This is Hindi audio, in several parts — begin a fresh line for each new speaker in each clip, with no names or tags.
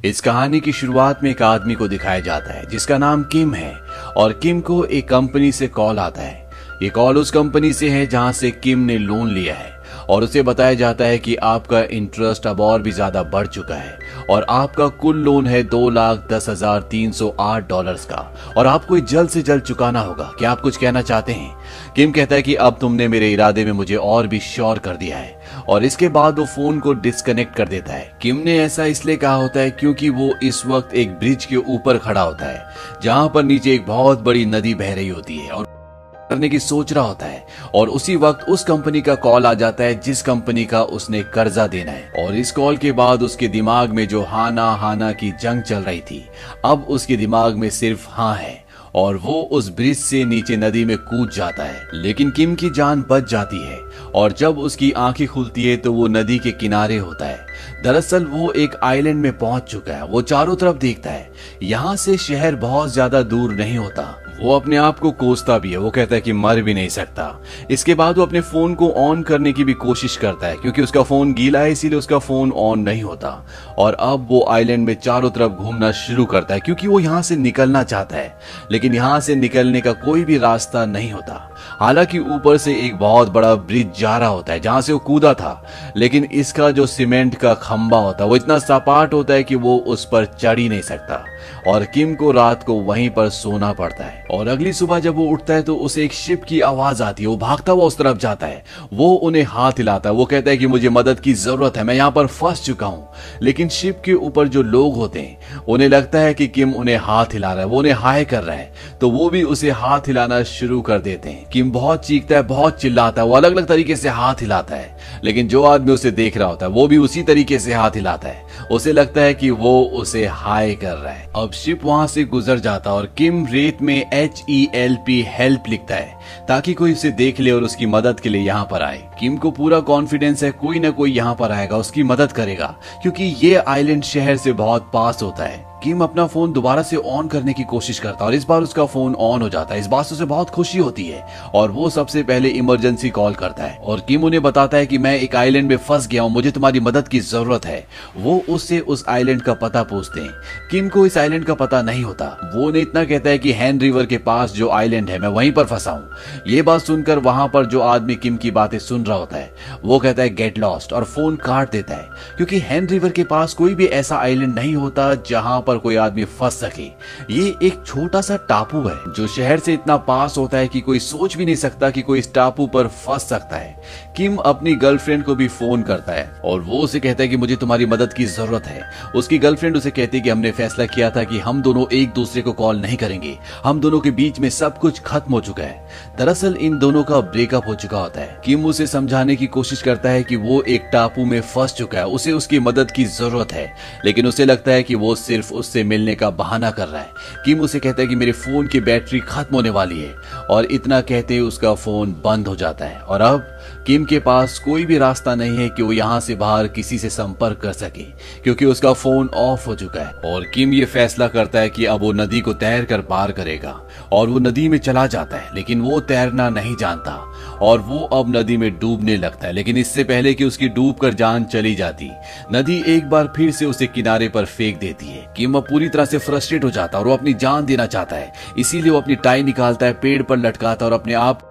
इस कहानी की शुरुआत में एक आदमी को दिखाया जाता है जिसका नाम किम है और किम को एक कंपनी से कॉल आता है। ये कॉल उस कंपनी से है जहां से किम ने लोन लिया है और उसे बताया जाता है कि आपका इंटरेस्ट अब और भी ज्यादा बढ़ चुका है और आपका कुल लोन है $2,10,308 का और आपको जल्द से जल्द चुकाना होगा। क्या आप कुछ कहना चाहते हैं? किम कहता है कि अब तुमने मेरे इरादे में मुझे और भी श्योर कर दिया है और इसके बाद वो फोन को डिस्कनेक्ट कर देता है। किम ने ऐसा इसलिए कहा होता है क्योंकि वो इस वक्त एक ब्रिज के ऊपर खड़ा होता है जहां पर नीचे एक बहुत बड़ी नदी बह रही होती है और करने की सोच रहा होता है और उसी वक्त उस कंपनी का कॉल आ जाता है जिस कंपनी का उसने कर्जा देना है। और इस कॉल के बाद उसके दिमाग में जो हाना हाना की जंग चल रही थी अब उसके दिमाग में सिर्फ हाँ है और वो उस ब्रिज से नीचे नदी में कूद जाता है। लेकिन किम की जान बच जाती है और जब उसकी आंखें खुलती है तो वो नदी के किनारे होता है। दरअसल वो एक आइलैंड में पहुंच चुका है। वो चारों तरफ देखता है, यहाँ से शहर बहुत ज्यादा दूर नहीं होता। वो अपने आप को कोसता भी है, वो कहता है कि मर भी नहीं सकता। इसके बाद वो अपने फोन को ऑन करने की भी कोशिश करता है क्योंकि उसका फोन गीला है, इसीलिए उसका फोन ऑन नहीं होता। और अब वो आइलैंड में चारों तरफ घूमना शुरू करता है क्योंकि वो यहाँ से निकलना चाहता है, लेकिन यहाँ से निकलने का कोई भी रास्ता नहीं होता। हालांकि ऊपर से एक बहुत बड़ा ब्रिज जा रहा होता है जहां से वो कूदा था, लेकिन इसका जो सीमेंट का खंबा होता है वो इतना सपाट होता है कि वो उस पर चढ़ ही नहीं सकता और किम को रात को वहीं पर सोना पड़ता है। और अगली सुबह जब वो उठता है तो उसे एक शिप की आवाज आती है। वो भागता हुआ उस तरफ जाता है, वो उन्हें हाथ हिलाता है। वो कहता है कि मुझे मदद की जरूरत है, मैं यहाँ पर फंस चुका हूँ। लेकिन शिप के ऊपर जो लोग होते हैं उन्हें लगता है कि किम उन्हें हाथ हिला रहा है, वो उन्हें हाय कर रहा है, तो वो भी उसे हाथ हिलाना शुरू कर देते हैं। किम बहुत चीखता है, बहुत चिल्लाता है, वो अलग अलग तरीके से हाथ हिलाता है, लेकिन जो आदमी उसे देख रहा होता है वो भी उसी तरीके से हाथ हिलाता है। उसे लगता है कि वो उसे हाय कर रहा है। अब शिप वहां से गुजर जाता और किम रेत में HELP हेल्प लिखता है ताकि कोई उसे देख ले और उसकी मदद के लिए यहाँ पर आए। किम को पूरा कॉन्फिडेंस है कोई ना कोई यहाँ पर आएगा, उसकी मदद करेगा क्योंकि ये आइलैंड शहर से बहुत पास होता है। किम अपना फोन दोबारा से ऑन करने की कोशिश करता है और इस बार उसका फोन ऑन हो जाता है। इस बात से उसे बहुत खुशी होती है और वो सबसे पहले इमरजेंसी कॉल करता है और किम उन्हें बताता है कि मैं एक आइलैंड में फंस गया हूँ, मुझे तुम्हारी मदद की जरूरत है। वो उससे उस आइलैंड का पता पूछते हैं। किम को इस आइलैंड का पता नहीं होता। वो उन्हें इतना कहता है कि हैन रिवर के पास जो आइलैंड है मैं वहीं पर फंसा हूँ। ये बात सुनकर वहां पर जो आदमी किम की बातें सुन रहा होता है वो कहता है गेट लॉस्ट और फोन काट देता है क्योंकि हैन रिवर के पास कोई भी ऐसा आइलैंड नहीं होता जहां पर कोई आदमी फंस सके। ये एक छोटा सा टापू है जो शहर से इतना पास होता है कि कोई सोच भी नहीं सकता कि कोई इस टापू पर फंस सकता है। किम अपनी गर्लफ्रेंड को भी फोन करता है और वो उसे कहता है कि मुझे तुम्हारी मदद की जरूरत है। उसकी गर्लफ्रेंड उसे कहती है कि हमने फैसला किया था कि हम दोनों एक दूसरे को कॉल नहीं करेंगे, हम दोनों के बीच में सब कुछ खत्म हो चुका है। दरअसल इन दोनों का ब्रेकअप हो चुका होता है। किम उसे समझाने की कोशिश करता है कि वो एक टापू में फंस चुका है, उसे उसकी मदद की जरूरत है, लेकिन उसे लगता है कि वो सिर्फ उससे मिलने का बहाना कर रहा है। किम उसे कहता है कि मेरे फोन की बैटरी खत्म होने वाली है और इतना कहते ही उसका फोन बंद हो जाता है और अब किम के पास कोई भी रास्ता नहीं है कि वो यहाँ से बाहर किसी से संपर्क कर सके क्योंकि उसका फोन ऑफ हो चुका है। और किम ये फैसला करता है कि अब वो नदी को तैर कर पार करेगा और वो नदी में चला जाता है, लेकिन वो तैरना नहीं जानता और वो अब नदी में डूबने लगता है। लेकिन इससे पहले कि उसकी डूब कर जान चली जाती, नदी एक बार फिर से उसे किनारे पर फेंक देती है। किम अब पूरी तरह से फ्रस्ट्रेट हो जाता है और वो अपनी जान देना चाहता है, इसीलिए वो अपनी टाई निकालता है, पेड़ पर लटकाता है और अपने आप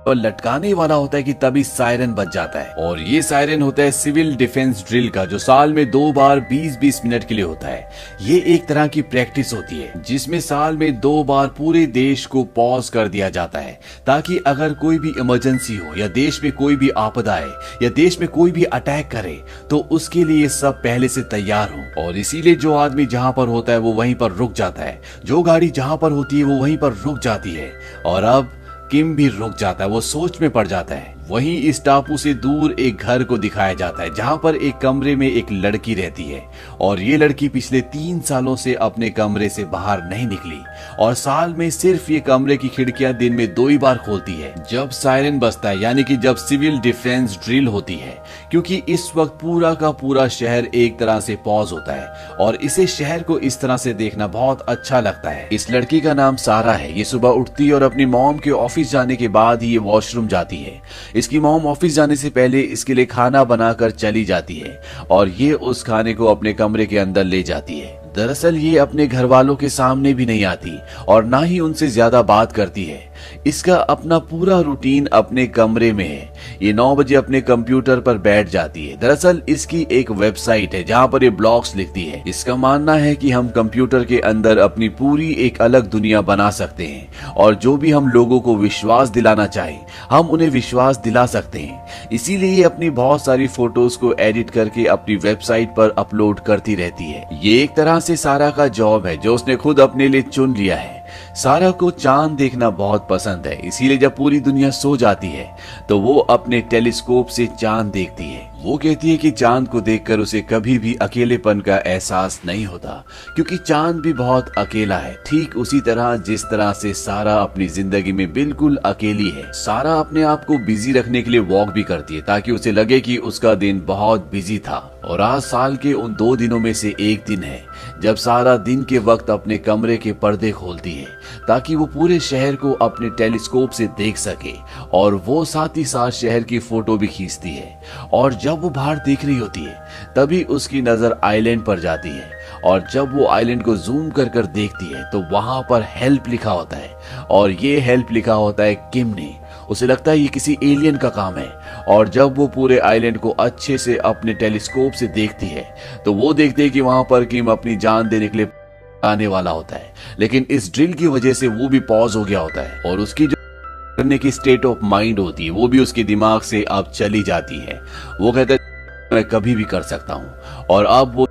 और लटकाने वाला होता है कि तभी सायरन बज जाता है। और ये सायरन होता है सिविल डिफेंस ड्रिल का, जो साल में 2 बार 20-20 मिनट के लिए होता है। ये एक तरह की प्रैक्टिस होती है जिसमें साल में 2 बार पूरे देश को पॉज कर दिया जाता है ताकि अगर कोई भी इमरजेंसी हो या देश में कोई भी आपदा आए या देश में कोई भी अटैक करे तो उसके लिए सब पहले से तैयार हो। और इसीलिए जो आदमी जहां पर होता है वो वहीं पर रुक जाता है, जो गाड़ी जहां पर होती है वो वहीं पर रुक जाती है। और अब किम भी रुक जाता है, वो सोच में पड़ जाता है। वहीं इस टापू से दूर एक घर को दिखाया जाता है जहां पर एक कमरे में एक लड़की रहती है और ये लड़की पिछले 3 सालों से अपने कमरे से बाहर नहीं निकली और साल में सिर्फ ये कमरे की खिड़कियां दिन में 2 ही बार खोलती है जब सायरन बजता है, यानी कि जब सिविल डिफेंस ड्रिल होती है, क्योंकि इस वक्त पूरा का पूरा शहर एक तरह से पॉज होता है और इसे शहर को इस तरह से देखना बहुत अच्छा लगता है। इस लड़की का नाम सारा है। ये सुबह उठती है और अपनी मॉम के ऑफिस जाने के बाद ही ये वॉशरूम जाती है। इसकी मॉम ऑफिस जाने से पहले इसके लिए खाना बनाकर चली जाती है और ये उस खाने को अपने कमरे के अंदर ले जाती है। दरअसल ये अपने घर वालों के सामने भी नहीं आती और ना ही उनसे ज्यादा बात करती है। इसका अपना पूरा रूटीन अपने कमरे में है। ये 9 बजे अपने कंप्यूटर पर बैठ जाती है। दरअसल इसकी एक वेबसाइट है जहाँ पर ये ब्लॉग्स लिखती है। इसका मानना है कि हम कंप्यूटर के अंदर अपनी पूरी एक अलग दुनिया बना सकते हैं और जो भी हम लोगों को विश्वास दिलाना चाहें हम उन्हें विश्वास दिला सकते हैं। इसीलिए ये अपनी बहुत सारी फोटोज को एडिट करके अपनी वेबसाइट पर अपलोड करती रहती है। ये एक तरह से सारा का जॉब है जो उसने खुद अपने लिए चुन लिया है। सारा को चांद देखना बहुत पसंद है, इसीलिए जब पूरी दुनिया सो जाती है तो वो अपने टेलीस्कोप से चांद देखती है। वो कहती है कि चांद को देखकर उसे कभी भी अकेलेपन का एहसास नहीं होता क्योंकि चांद भी बहुत अकेला है, ठीक उसी तरह जिस तरह से सारा अपनी जिंदगी में बिल्कुल अकेली है। सारा अपने आप को बिजी रखने के लिए वॉक भी करती है ताकि उसे लगे कि उसका दिन बहुत बिजी था। और आज साल के उन 2 दिनों में से एक दिन है जब सारा दिन के वक्त अपने कमरे के पर्दे खोलती है ताकि वो पूरे शहर को अपने टेलीस्कोप से देख सके और वो साथ ही साथ शहर की फोटो भी खींचती है। और जब वो बाहर देख रही होती है तभी उसकी नजर आइलैंड पर जाती है और जब वो आइलैंड को जूम कर कर देखती है तो वहां पर हेल्प लिखा होता है और ये हेल्प लिखा होता है किम ने। उसे लगता है ये किसी एलियन का काम है और जब वो पूरे आइलैंड को अच्छे से अपने टेलीस्कोप से देखती है तो वो देखते है कि वहां पर किम अपनी जान देने के लिए आने वाला होता है, लेकिन इस ड्रिल की वजह से वो भी पॉज हो गया होता है और उसकी जो करने की स्टेट ऑफ माइंड होती है वो भी उसके दिमाग से अब चली जाती है। वो कहता है मैं कभी भी कर सकता हूँ और अब वो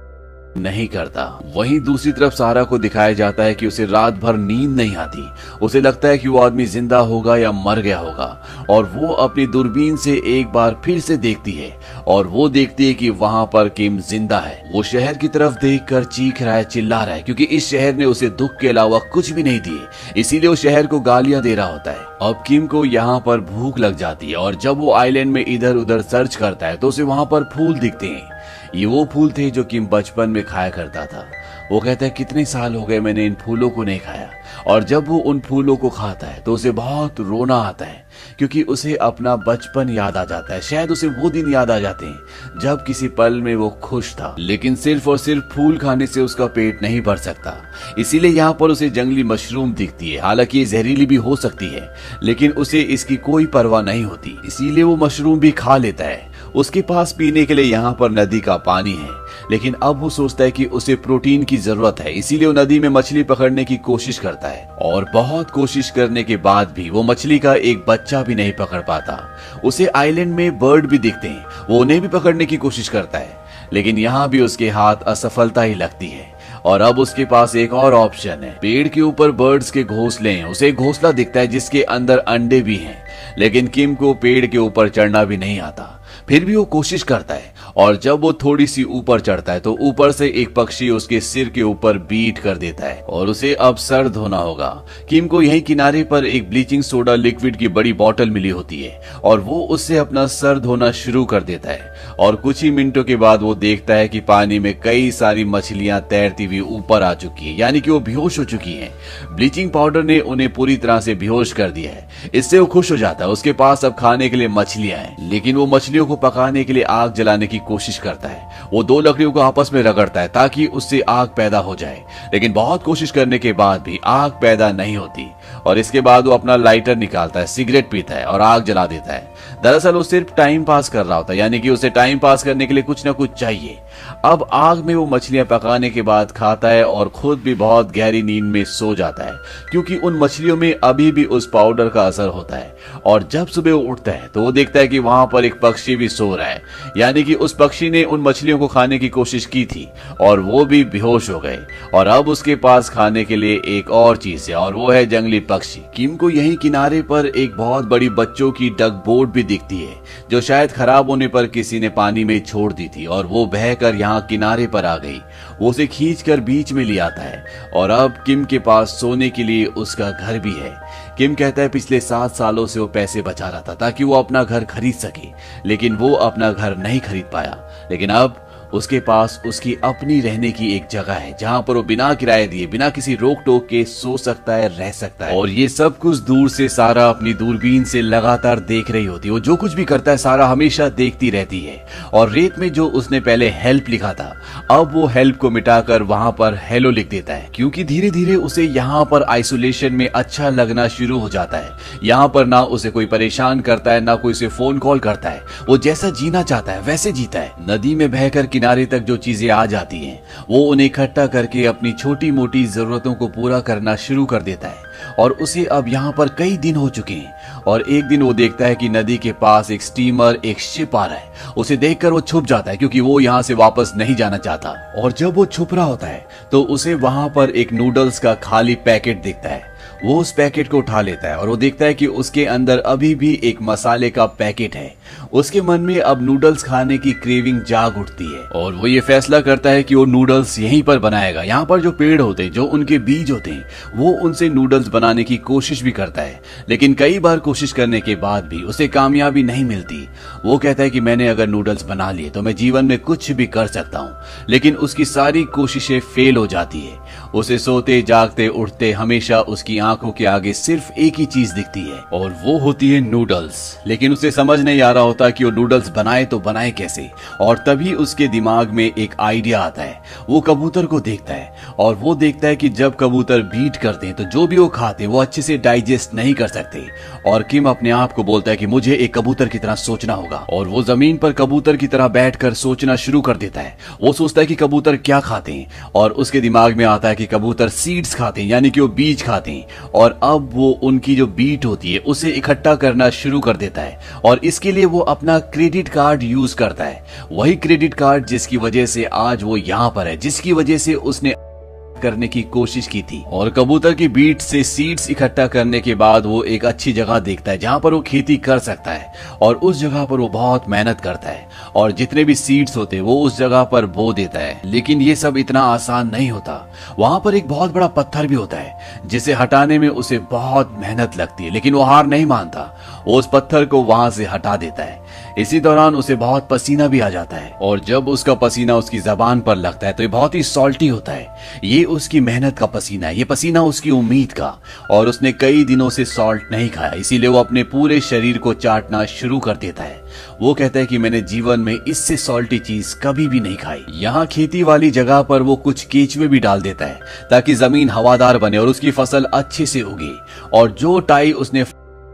नहीं करता। वहीं दूसरी तरफ सारा को दिखाया जाता है कि उसे रात भर नींद नहीं आती। उसे लगता है कि वो आदमी जिंदा होगा या मर गया होगा और वो अपनी दूरबीन से एक बार फिर से देखती है और वो देखती है कि वहां पर किम जिंदा है। वो शहर की तरफ देखकर चीख रहा है, चिल्ला रहा है क्योंकि इस शहर ने उसे दुख के अलावा कुछ भी नहीं दिए, इसीलिए वो शहर को गालियां दे रहा होता है। अब किम को यहाँ पर भूख लग जाती है और जब वो आइलैंड में इधर उधर सर्च करता है तो उसे वहां पर फूल दिखते हैं। ये वो फूल थे जो किम बचपन में खाया करता था। वो कहता है कितने साल हो गए मैंने इन फूलों को नहीं खाया और जब वो उन फूलों को खाता है तो उसे बहुत रोना आता है क्योंकि उसे अपना बचपन याद आ जाता है। शायद उसे वो दिन याद आ जाते हैं जब किसी पल में वो खुश था, लेकिन सिर्फ और सिर्फ फूल खाने से उसका पेट नहीं भर सकता। इसीलिए यहाँ पर उसे जंगली मशरूम दिखती है। हालांकि ये जहरीली भी हो सकती है लेकिन उसे इसकी कोई परवाह नहीं होती, इसीलिए वो मशरूम भी खा लेता है। उसके पास पीने के लिए यहाँ पर नदी का पानी है, लेकिन अब वो सोचता है कि उसे प्रोटीन की जरूरत है, इसीलिए वो नदी में मछली पकड़ने की कोशिश करता है और बहुत कोशिश करने के बाद भी वो मछली का एक बच्चा भी नहीं पकड़ पाता। उसे आइलैंड में बर्ड भी दिखते हैं, वो उन्हें भी पकड़ने की कोशिश करता है, लेकिन यहाँ भी उसके हाथ असफलता ही लगती है। और अब उसके पास एक और ऑप्शन है। पेड़ के ऊपर बर्ड्स के घोंसले हैं। उसे एक घोंसला दिखता है जिसके अंदर अंडे भी हैं, लेकिन किम को पेड़ के ऊपर चढ़ना भी नहीं आता। फिर भी वो कोशिश करता है और जब वो थोड़ी सी ऊपर चढ़ता है तो ऊपर से एक पक्षी उसके सिर के ऊपर बीट कर देता है और उसे अब सर धोना होगा। किम को यही किनारे पर एक ब्लीचिंग सोडा लिक्विड की बड़ी बोतल मिली होती है और वो उससे अपना सर धोना शुरू कर देता है और कुछ ही मिनटों के बाद वो देखता है कि पानी में कई सारी मछलियां तैरती हुई ऊपर आ चुकी है, यानी कि वो बेहोश हो चुकी हैं। ब्लीचिंग पाउडर ने उन्हें पूरी तरह से बेहोश कर दिया है। इससे वो खुश हो जाता है। उसके पास अब खाने के लिए मछलियां हैं, लेकिन वो मछलियों को पकाने के लिए आग जलाने की कोशिश करता है। वो 2 लकड़ियों को आपस में रगड़ता है ताकि उससे आग पैदा हो जाए, लेकिन बहुत कोशिश करने के बाद भी आग पैदा नहीं होती और इसके बाद वो अपना लाइटर निकालता है, सिगरेट पीता है और आग जला देता है। दरअसल वो सिर्फ टाइम पास कर रहा होता है, यानी कि उसे टाइम पास करने के लिए कुछ ना कुछ चाहिए। अब आग में वो मछलियां पकाने के बाद खाता है और खुद भी बहुत गहरी नींद में सो जाता है क्योंकि उन मछलियों में अभी भी उस पाउडर का असर होता है। और जब सुबह वो उठता है तो वो देखता है कि वहां पर एक पक्षी भी सो रहा है, यानी कि उस पक्षी ने उन मछलियों को खाने की कोशिश की थी और वो भी बेहोश हो गए और अब उसके पास खाने के लिए एक और चीज है और वो है जंगली पक्षी। किम को यही किनारे पर एक बहुत बड़ी बच्चों की डक बोट भी दिखती है जो शायद खराब होने पर किसी ने पानी में छोड़ दी थी और वो बहकर यहाँ किनारे पर आ गई। वो उसे खींचकर बीच में ले आता है और अब किम के पास सोने के लिए उसका घर भी है। किम कहता है पिछले 7 सालों से वो पैसे बचा रहा था ताकि वो अपना घर खरीद सके, लेकिन वो अपना घर नहीं खरीद पाया। लेकिन अब उसके पास उसकी अपनी रहने की एक जगह है जहाँ पर वो बिना किराए दिए, बिना किसी रोक टोक के सो सकता है, रह सकता है। और ये सब कुछ दूर से सारा अपनी दूरबीन से लगातार देख रही होती है। वो जो कुछ भी करता है सारा हमेशा देखती रहती है। और रेत में जो उसने पहले हेल्प लिखा था, अब वो हेल्प को मिटाकर वहां पर हेलो लिख देता है, क्योंकि धीरे धीरे उसे यहाँ पर आइसोलेशन में अच्छा लगना शुरू हो जाता है। यहाँ पर ना उसे कोई परेशान करता है, ना कोई उसे फोन कॉल करता है। वो जैसा जीना चाहता है वैसे जीता है। नदी में बहकर किनारे तक जो चीजें आ जाती हैं, वो उन्हें इकट्ठा करके अपनी छोटी मोटी जरूरतों को पूरा करना शुरू कर देता है। और उसे अब यहाँ पर कई दिन हो चुके हैं। और एक दिन वो देखता है कि नदी के पास एक स्टीमर, एक शिप आ रहा है। उसे देखकर वो छुप जाता है, क्योंकि वो यहाँ से वापस नहीं जाना चाहता। और जब वो छुप रहा होता है तो उसे वहां पर एक नूडल्स का खाली पैकेट दिखता है। वो उस पैकेट को उठा लेता है और वो देखता है कि उसके अंदर अभी भी एक मसाले का पैकेट है। उसके मन में अब नूडल्स खाने की क्रेविंग जाग उठती है और वो ये फैसला करता है कि वो नूडल्स यहीं पर बनाएगा। यहाँ पर जो पेड़ होते हैं, जो उनके बीज होते हैं, वो उनसे नूडल्स बनाने की कोशिश भी करता है। लेकिन कई बार कोशिश करने के बाद भी उसे कामयाबी नहीं मिलती। वो कहता है कि मैंने अगर नूडल्स बना लिए तो मैं जीवन में कुछ भी कर सकता हूँ। लेकिन उसकी सारी कोशिशें फेल हो जाती है। उसे सोते जागते उठते हमेशा उसकी आंखों के आगे सिर्फ एक ही चीज दिखती है, और वो होती है नूडल्स। लेकिन उसे समझ नहीं आ रहा होता कि वो नूडल्स बनाए तो बनाए कैसे। और तभी उसके दिमाग में एक आइडिया आता है। वो कबूतर को देखता है और वो देखता है कि जब कबूतर बीट करते हैं तो जो भी वो खाते हैं वो अच्छे से डाइजेस्ट नहीं कर सकते। और किम अपने आप को बोलता है कि मुझे एक कबूतर की तरह सोचना होगा। और वो जमीन पर कबूतर की तरह बैठकर सोचना शुरू कर देता है। वो सोचता है कि कबूतर क्या खाते हैं, और उसके दिमाग में आता है कि कबूतर सीड्स खाते हैं, यानी कि वो बीज खाते हैं। और अब वो उनकी जो बीट होती है उसे इकट्ठा करना शुरू कर देता है। और इसके लिए वो अपना क्रेडिट कार्ड यूज करता है। वही क्रेडिट कार्ड जिसकी वजह से आज वो यहाँ पर है, जिसकी वजह से उसने करने की कोशिश की थी। और कबूतर की बीट से सीड्स इकट्ठा करने के बाद वो एक अच्छी जगह देखता है जहां पर वो खेती कर सकता है। और उस जगह पर वो बहुत मेहनत करता है और जितने भी सीड्स होते हैं वो उस जगह पर बो देता है। लेकिन ये सब इतना आसान नहीं होता। वहां पर एक बहुत बड़ा पत्थर भी होता है जिसे हटाने में उसे बहुत मेहनत लगती है, लेकिन वो हार नहीं मानता। वो उस पत्थर को वहां से हटा देता है। इसी दौरान उसे बहुत पसीना भी आ जाता है, और जब उसका पसीना उसकी जबान पर लगता है तो ये बहुत ही सॉल्टी होता है। ये उसकी मेहनत का पसीना है, ये पसीना उसकी उम्मीद का। और उसने कई दिनों से सॉल्ट नहीं खाया, इसीलिए वो अपने पूरे शरीर को चाटना शुरू कर देता है। वो कहता है कि मैंने जीवन में इससे सॉल्टी चीज कभी भी नहीं खाई। यहाँ खेती वाली जगह पर वो कुछ केचुए भी डाल देता है ताकि जमीन हवादार बने और उसकी फसल अच्छे से उगे। और जो टाई उसने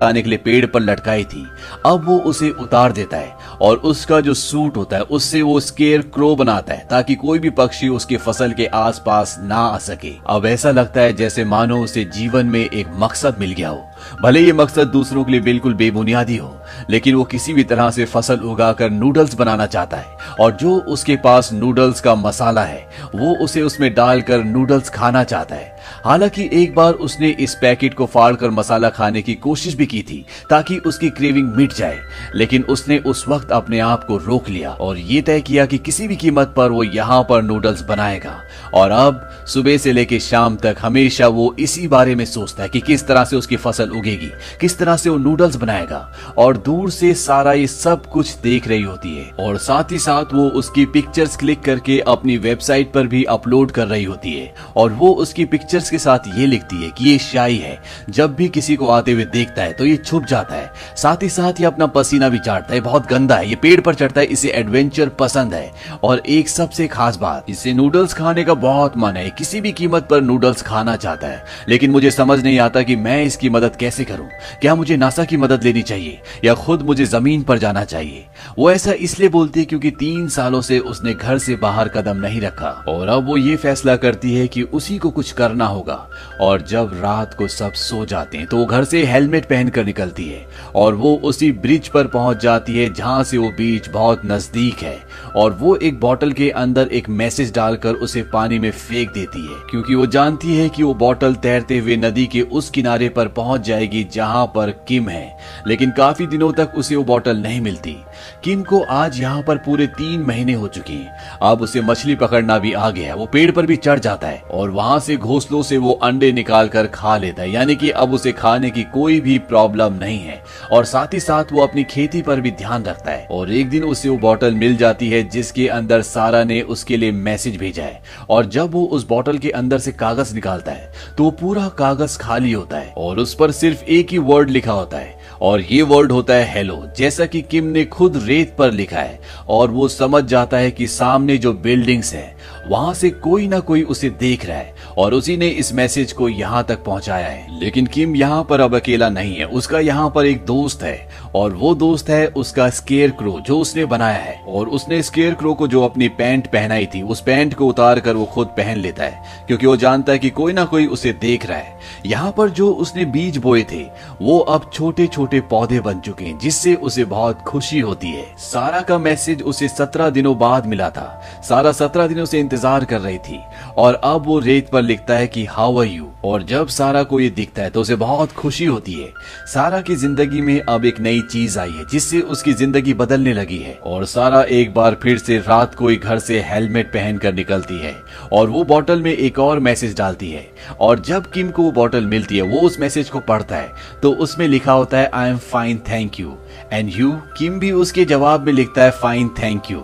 आने के लिए पेड़ पर लटकाई थी, अब वो उसे उतार देता है और उसका जो सूट होता है उससे वो स्केयर क्रो बनाता है ताकि कोई भी पक्षी उसके फसल के आसपास ना आ सके। अब ऐसा लगता है जैसे मानो उसे जीवन में एक मकसद मिल गया हो। भले ये मकसद दूसरों के लिए बिल्कुल बेबुनियादी हो, लेकिन वो किसी भी तरह से फसल उगाकर नूडल्स बनाना चाहता है। और जो उसके पास नूडल्स का मसाला है वो उसे उसमें डालकर नूडल्स खाना चाहता है। हालांकि एक बार उसने इस पैकेट को फाड़कर मसाला खाने की कोशिश भी की थी ताकि उसकी क्रेविंग मिट जाए, लेकिन उसने उस वक्त अपने आप को रोक लिया और ये तय किया कि किसी भी कीमत पर वो यहाँ पर नूडल्स बनाएगा। और अब सुबह से लेकर शाम तक हमेशा वो इसी बारे में सोचता है कि किस तरह से उसकी फसल उगेगी, किस तरह से वो नूडल्स बनाएगा। और दूर से सारा ये सब कुछ देख रही होती है, और साथ ही साथ वो उसकी पिक्चर्स क्लिक करके अपनी वेबसाइट पर भी अपलोड कर रही होती है। और वो उसकी पिक्चर्स के साथ ये लिखती है कि ये शाई है, जब भी किसी को आते हुए देखता है तो ये छुप जाता है। साथ ही साथ ये अपना पसीना भी चाटता है, बहुत गंदा है, ये पेड़ पर चढ़ता है, इसे एडवेंचर पसंद है। और एक सबसे खास बात, इसे नूडल्स खाने का बहुत मन है, किसी भी कीमत पर नूडल्स खाना चाहता है। लेकिन मुझे समझ नहीं आता कि मैं इसकी मदद कैसे करूं। क्या मुझे नासा की मदद लेनी चाहिए या खुद मुझे जमीन पर जाना चाहिए? वो ऐसा इसलिए बोलती है क्योंकि 3 सालों से उसने घर से बाहर कदम नहीं रखा और अब वो ये फैसला करती है कि उसी को कुछ करना होगा। और जब रात को सब सो जाते हैं तो वो घर से हेलमेट पहनकर निकलती है और वो उसी ब्रिज पर पहुंच जाती है जहां से वो बीच बहुत नजदीक है। और वो एक बोतल के अंदर एक मैसेज डालकर उसे पानी में फेंक देती है, क्योंकि वो जानती है कि वो बोतल तैरते हुए नदी के उस किनारे पर पहुंच जाएगी जहां पर किम है। लेकिन काफी दिनों तक उसे वो बोतल नहीं मिलती। किम को आज यहाँ पर पूरे 3 महीने हो चुके हैं। अब उसे मछली पकड़ना भी आ गया है। वो पेड़ पर भी चढ़ जाता है और वहां से घोंसलों से वो अंडे निकाल कर खा लेता है, यानी कि अब उसे खाने की कोई भी प्रॉब्लम नहीं है। और साथ ही साथ वो अपनी खेती पर भी ध्यान रखता है। और एक दिन उसे वो बोतल मिल जाती है जिसके अंदर सारा ने उसके लिए मैसेज भेजा है। और जब वो उस बोतल के अंदर से कागज निकालता है तो पूरा कागज खाली होता है और उस पर सिर्फ एक ही वर्ड लिखा होता है, और ये वर्ड होता है हेलो, जैसा कि किम ने खुद रेत पर लिखा है। और वो समझ जाता है कि सामने जो बिल्डिंग्स है वहां से कोई ना कोई उसे देख रहा है और उसी ने इस मैसेज को यहाँ तक पहुंचाया है। लेकिन किम यहाँ पर अब अकेला नहीं है, उसका यहाँ पर एक दोस्त है और वो दोस्त है उसका स्केयर क्रो जो उसने बनाया है। और उसने स्केयर क्रो को जो अपनी पैंट पहनाई थी उस पैंट को उतार कर वो खुद पहन लेता है, क्योंकि वो जानता है कि कोई ना कोई उसे देख रहा है। यहाँ पर जो उसने बीज बोए थे वो अब छोटे छोटे पौधे बन चुके हैं, जिससे उसे बहुत खुशी होती है। सारा का मैसेज उसे 17 दिनों बाद मिला था। सारा 17 दिनों से इंतजार कर रही थी और अब वो रेत पर लिखता है कि हाउ आर यू। और जब सारा को ये दिखता है तो उसे बहुत खुशी होती है। सारा की जिंदगी में अब एक नई चीज आई है जिससे उसकी जिंदगी बदलने लगी है। और सारा एक बार फिर से रात को ही घर से हेलमेट पहनकर निकलती है और वो बोतल में एक और मैसेज डालती है। और जब किम को वो बोतल मिलती है वो उस मैसेज को पढ़ता है तो उसमें लिखा होता है I am fine thank you and you. Kim भी उसके जवाब में लिखता है फाइन थैंक यू।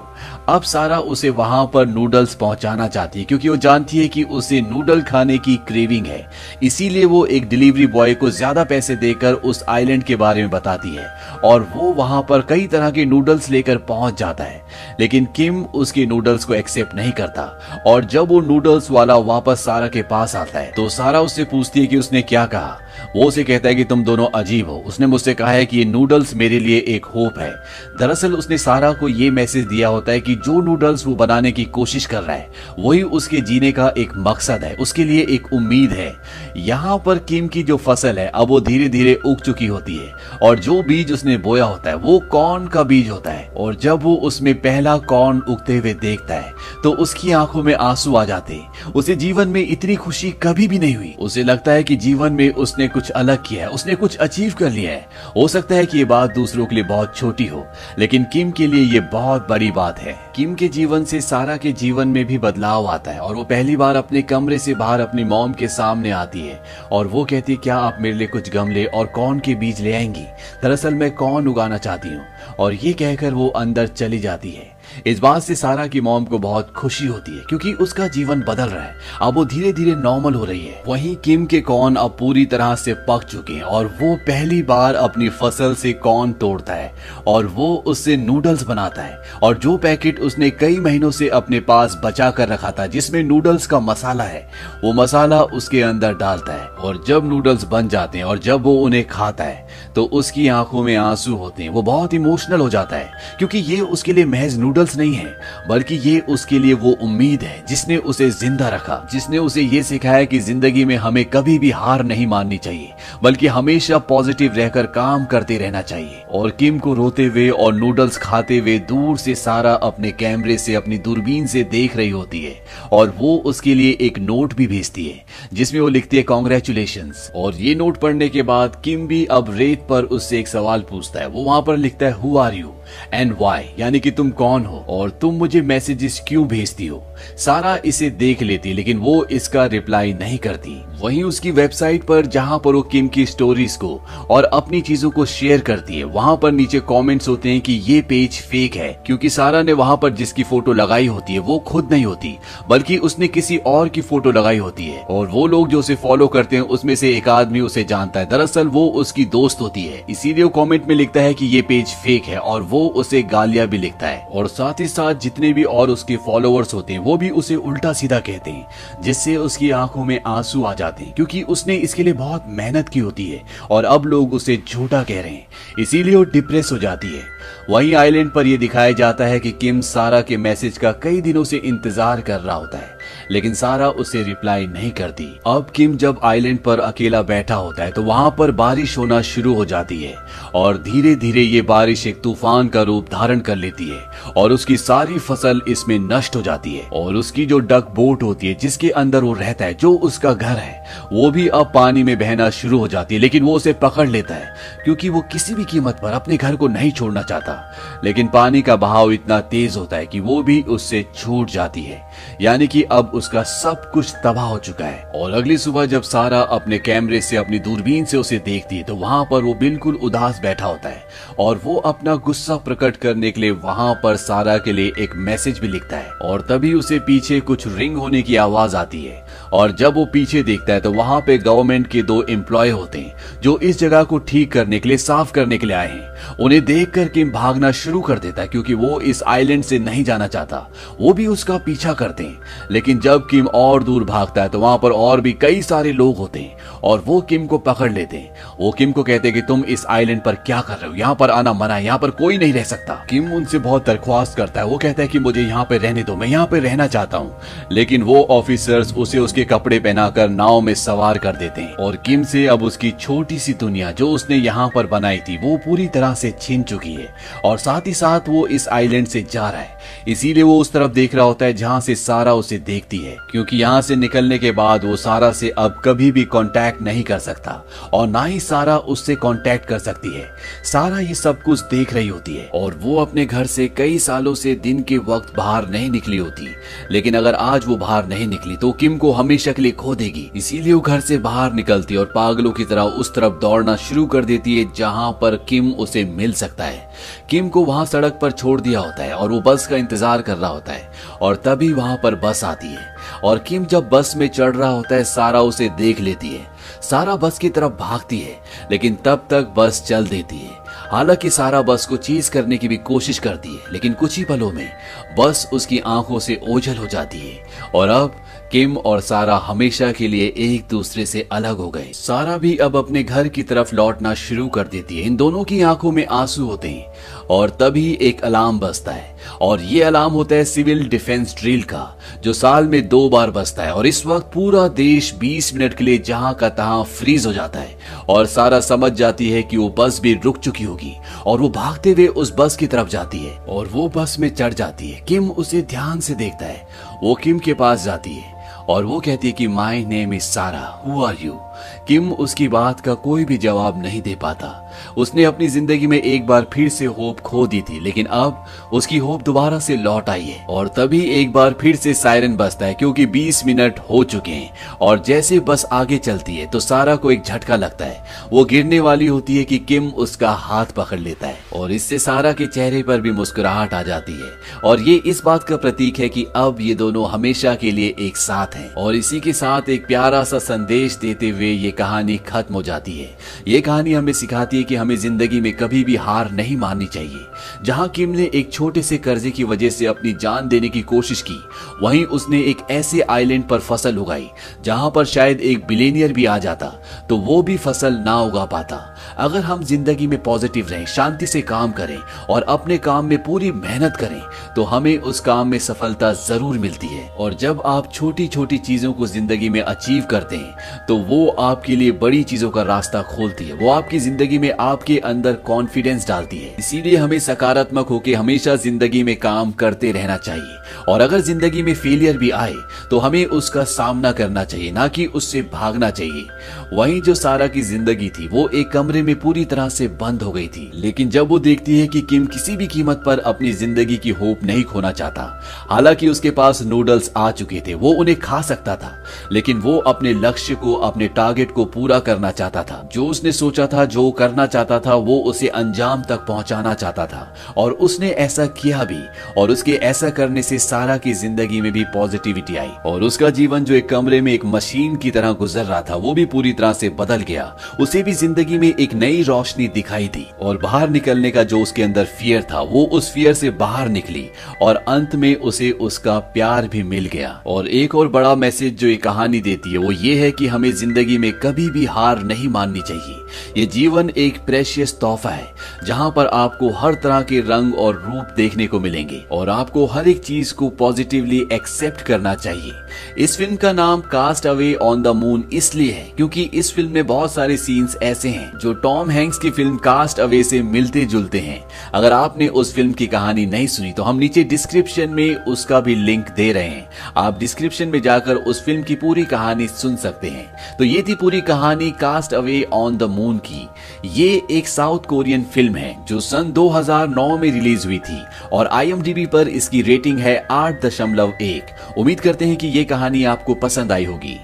अब सारा उसे वहां पर नूडल्स पहुंचाना चाहती है क्योंकि वो जानती है कि उसे नूडल खाने की क्रेविंग है। इसीलिए वो एक डिलीवरी बॉय को ज्यादा पैसे देकर उस आइलैंड के बारे में बताती है और वो वहां पर कई तरह के नूडल्स लेकर पहुंच जाता है। लेकिन किम उसके नूडल्स को एक्सेप्ट नहीं करता और जब वो नूडल्स वाला वापस सारा के पास आता है तो सारा उससे पूछती है कि उसने क्या कहा। वो उसे कहता है कि तुम दोनों अजीब हो, उसने मुझसे कहा है कि ये नूडल्स मेरे लिए एक होप है। दरअसल उसने सारा को ये मैसेज दिया होता है कि जो नूडल्स वो बनाने की कोशिश कर रहा है वही उसके जीने का एक मकसद है, उसके लिए एक उम्मीद है। यहाँ पर किम की जो फसल है अब वो धीरे धीरे उग चुकी होती है और जो बीज उसने बोया होता है वो कॉर्न का बीज होता है। और जब वो उसमें पहला कॉर्न उगते हुए देखता है तो उसकी आंखों में आंसू आ जाते हैं। उसे जीवन में इतनी खुशी कभी भी नहीं हुई। उसे लगता है कि जीवन में उसने कुछ अलग किया है, उसने कुछ अचीव कर लिया है। हो सकता है कि ये बात दूसरों के लिए बहुत छोटी हो, लेकिन किम के लिए ये बहुत बड़ी बात है। किम के जीवन से सारा के जीवन में भी बदलाव आता है और वो पहली बार अपने कमरे से बाहर अपनी मॉम के सामने आती है और वो कहती है क्या आप मेरे लिए कुछ गमले और कॉर्न के बीज ले आएंगी? दरअसल मैं कॉर्न उगाना चाहती हूँ। और ये कहकर वो अंदर चली जाती है। इस बात से सारा की मॉम को बहुत खुशी होती है क्योंकि उसका जीवन बदल रहा है, अब वो धीरे धीरे नॉर्मल हो रही है। वहीं किम के कॉर्न अब पूरी तरह से पक चुके हैं और वो पहली बार अपनी फसल से कॉर्न तोड़ता है और वो उससे नूडल्स बनाता है। और जो पैकेट उसने कई महीनों से अपने पास बचा कर रखा था जिसमें नूडल्स का मसाला है वो मसाला उसके अंदर डालता है। और जब नूडल्स बन जाते हैं और जब वो उन्हें खाता है तो उसकी आंखों में आंसू होते हैं। वो बहुत इमोशनल हो जाता है क्योंकि ये उसके लिए महज नूडल्स नहीं है बल्कि ये उसके लिए वो उम्मीद है जिसने उसे जिंदा रखा, जिसने उसे ये सिखाया कि जिंदगी में हमें कभी भी हार नहीं माननी चाहिए बल्कि हमेशा पॉजिटिव रहकर काम करते रहना चाहिए। और किम को रोते हुए और नूडल्स खाते हुए दूर से सारा अपने कैमरे से अपनी दूरबीन से देख रही होती है और वो उसके लिए एक नोट भी भेजती है जिसमें वो लिखती है कॉन्ग्रेचुलेशंस। और ये नोट पढ़ने के बाद किम भी अब रेत पर उससे एक सवाल पूछता है। वो वहां पर लिखता है who are you and why, यानी कि तुम कौन हो और तुम मुझे मैसेजेस क्यों भेजती हो। सारा इसे देख लेती लेकिन वो इसका रिप्लाई नहीं करती। वहीं उसकी वेबसाइट पर जहां पर वो किम की स्टोरीज को और अपनी चीजों को शेयर करती है वहां पर नीचे कमेंट्स होते हैं कि ये पेज फेक है, क्योंकि सारा ने वहां पर जिसकी फोटो लगाई होती है वो खुद नहीं होती बल्कि उसने किसी और की फोटो लगाई होती है। और वो लोग जो उसे फॉलो करते हैं उसमें से एक आदमी उसे जानता है, दरअसल वो उसकी दोस्त होती है। इसीलिए वो कमेंट में लिखता है कि ये पेज फेक है और वो उसे गालियां भी लिखता है। और साथ ही साथ जितने भी और उसके फॉलोअर्स होते हैं वो भी उसे उल्टा सीधा कहते हैं जिससे उसकी आंखों में आंसू आ जाते हैं क्योंकि उसने इसके लिए बहुत मेहनत की होती है और अब लोग उसे झूठा कह रहे हैं, इसीलिए वो डिप्रेस हो जाती है। वहीं आइलैंड पर यह दिखाया जाता है कि किम सारा के मैसेज का कई दिनों से इंतजार कर रहा होता है लेकिन सारा उसे रिप्लाई नहीं करती। अब किम जब आइलैंड पर अकेला बैठा होता है तो वहाँ पर बारिश होना शुरू हो जाती है और धीरे धीरे ये बारिश एक तूफान का रूप धारण कर लेती है और उसकी सारी फसल इसमें नष्ट हो जाती है। और उसकी जो डक बोट होती है जिसके अंदर वो रहता है, जो उसका घर है, वो भी अब पानी में बहना शुरू हो जाती है। लेकिन वो उसे पकड़ लेता है क्योंकि वो किसी भी कीमत पर अपने घर को नहीं छोड़ना चाहता। लेकिन पानी का बहाव इतना तेज होता है कि वो भी उससे छूट जाती है, यानी कि अब उसका सब कुछ तबाह हो चुका है। और अगली सुबह जब सारा अपने कैमरे से, अपनी दूरबीन से उसे देखती है तो वहां पर वो बिल्कुल उदास बैठा होता है और वो अपना गुस्सा प्रकट करने के लिए वहां पर सारा के लिए एक मैसेज भी लिखता है। और तभी उसे पीछे कुछ रिंग होने की आवाज आती है और जब वो पीछे देखता है तो वहां पे गवर्नमेंट के 2 एम्प्लॉय होते हैं जो इस जगह को ठीक करने के लिए, साफ करने के लिए आए हैं। उन्हें देखकर किम भागना शुरू कर देता है क्योंकि वो इस आइलैंड से नहीं जाना चाहता। वो भी उसका पीछा करते हैं, लेकिन जब किम और दूर भागता है तो वहां पर और भी कई सारे लोग होते हैं और वो किम को पकड़ लेते हैं। वो किम को कहते हैं कि तुम इस आइलैंड पर क्या कर रहे हो, यहाँ पर आना मना है, यहाँ पर कोई नहीं रह सकता। किम उनसे बहुत दरख्वास्त करता है, वो कहता है कि मुझे यहाँ पे रहने दो, मैं यहाँ पे रहना चाहता हूँ। लेकिन वो ऑफिसर्स उसे उसके कपड़े पहनाकर नाव में सवार कर देते हैं और किम से अब उसकी छोटी सी दुनिया जो उसने यहाँ पर बनाई थी वो पूरी तरह से छीन चुकी है और साथ ही साथ वो इस आइलैंड से जा रहा है। इसीलिए वो उस तरफ देख रहा होता है जहाँ से सारा उसे देखती है, क्योंकि यहाँ से निकलने के बाद वो सारा से अब कभी भी कांटेक्ट नहीं कर सकता और ना ही सारा उससे कांटेक्ट कर सकती है। सारा ये सब कुछ देख रही होती है और वो अपने घर से कई सालों से दिन के वक्त बाहर नहीं निकली होती। लेकिन अगर आज वो बाहर नहीं निकली तो किम को हमेशा के लिए खो देगी। इसीलिए वो घर से बाहर निकलती है और पागलों की तरह उस तरफ दौड़ना शुरू कर देती है जहाँ पर किम उसे मिल सकता है। किम को वहां सड़क पर छोड़ दिया होता है और वो बस का इंतजार कर रहा होता है और तभी वहां पर बस आती है और किम जब बस में चढ़ रहा होता है सारा उसे देख लेती है। सारा बस की तरफ भागती है लेकिन तब तक बस चल देती है। हालांकि सारा बस को चीज करने की भी कोशिश करती है, लेकिन कुछ ही पलों में बस उसकी आंखों से ओझल हो जाती है और अब किम और सारा हमेशा के लिए एक दूसरे से अलग हो गए। सारा भी अब अपने घर की तरफ लौटना शुरू कर देती है। इन दोनों की आंखों में आंसू होते हैं और तभी एक अलार्म बजता है और ये अलार्म होता है सिविल डिफेंस ड्रिल का, जो साल में 2 बार बजता है। और इस वक्त पूरा देश 20 मिनट के लिए जहां का तहां फ्रीज हो जाता है और सारा समझ जाती है कि वो बस भी रुक चुकी होगी और वो भागते हुए उस बस की तरफ जाती है और वो बस में चढ़ जाती है। किम उसे ध्यान से देखता है। वो किम के पास जाती है और वो कहती है कि माई नेम इज सारा, हु आर यू। किम उसकी बात का कोई भी जवाब नहीं दे पाता। उसने अपनी जिंदगी में एक बार फिर से होप खो दी थी, लेकिन अब उसकी होप दोबारा से लौट आई है। और तभी एक बार फिर से सायरन बजता है क्योंकि 20 मिनट हो चुके हैं और जैसे बस आगे चलती है तो सारा को एक झटका लगता है। वो गिरने वाली होती है कि किम उसका हाथ पकड़ लेता है और इससे सारा के चेहरे पर भी मुस्कुराहट आ जाती है और ये इस बात का प्रतीक है कि अब ये दोनों हमेशा के लिए एक साथ हैं। और इसी के साथ एक प्यारा सा संदेश देते हुए ये कहानी खत्म हो जाती है। ये कहानी हमें सिखाती है कि हमें जिंदगी में कभी भी हार नहीं माननी चाहिए। जहां किम ने एक छोटे से कर्जे की वजह से अपनी जान देने की कोशिश की, वहीं उसने एक ऐसे आइलैंड पर फसल उगाई जहां पर शायद एक बिलियनियर भी आ जाता तो वो भी फसल ना उगा पाता। अगर हम जिंदगी में पॉजिटिव रहें, शांति से काम करें और अपने काम में पूरी मेहनत करें तो हमें उस काम में सफलता जरूर मिलती है। और जब आप छोटी छोटी चीजों को जिंदगी में अचीव करते हैं तो वो आपके लिए बड़ी चीजों का रास्ता खोलती है। वो आपकी जिंदगी में आपके अंदर कॉन्फिडेंस डालती है। इसीलिए हमें सकारात्मक होकर हमेशा जिंदगी में काम करते रहना चाहिए और अगर जिंदगी में फेलियर भी आए तो हमें उसका सामना करना चाहिए, ना कि उससे भागना चाहिए। वहीं जो सारा की जिंदगी थी वो एक कमरे में पूरी तरह से बंद हो गई थी, लेकिन जब वो देखती है कि किम किसी भी कीमत पर अपनी जिंदगी की होप नहीं खोना चाहता। हालांकि उसके पास नूडल्स आ चुके थे, वो उन्हें खा सकता था, लेकिन वो अपने लक्ष्य को, अपने टारगेट को पूरा करना चाहता था। जो उसने सोचा था, जो करना चाहता था, वो उसे अंजाम तक पहुंचाना चाहता था और उसने ऐसा किया भी। और उसके ऐसा करने से सारा की जिंदगी में भी पॉजिटिविटी आई और उसका जीवन जो एक कमरे में एक मशीन की तरह गुजर रहा था वो भी पूरी तरह से बदल गया। उसे भी जिंदगी में एक नई रोशनी दिखाई दी और बाहर निकलने का जो उसके अंदर फियर था वो उस फियर से बाहर निकली और अंत में उसे उसका प्यार भी मिल गया। और एक और बड़ा मैसेज जो ये कहानी देती है वो ये है कि हमें जिंदगी में कभी भी हार नहीं माननी चाहिए। ये जीवन एक प्रेशियस तोहफा है जहां पर आपको हर तरह के रंग और रूप देखने को मिलेंगे और आपको हर एक चीज को पॉजिटिवली एक्सेप्ट करना चाहिए। इस फिल्म का नाम cast away on the moon इसलिए है क्योंकि इस फिल्म में बहुत सारे सीन्स ऐसे हैं जो टॉम हैंक्स की फिल्म कास्ट अवे से मिलते जुलते हैं। अगर आपने उस फिल्म की कहानी नहीं सुनी तो हम नीचे डिस्क्रिप्शन में उसका भी लिंक दे रहे हैं, आप डिस्क्रिप्शन में जाकर उस फिल्म की पूरी कहानी सुन सकते हैं। तो ये थी पूरी कहानी cast away on the moon की। ये एक साउथ कोरियन फिल्म है जो सन 2009 में रिलीज हुई थी और IMDb पर इसकी रेटिंग है 8.1। उम्मीद करते हैं कि ये कहानी आपको पसंद आई होगी।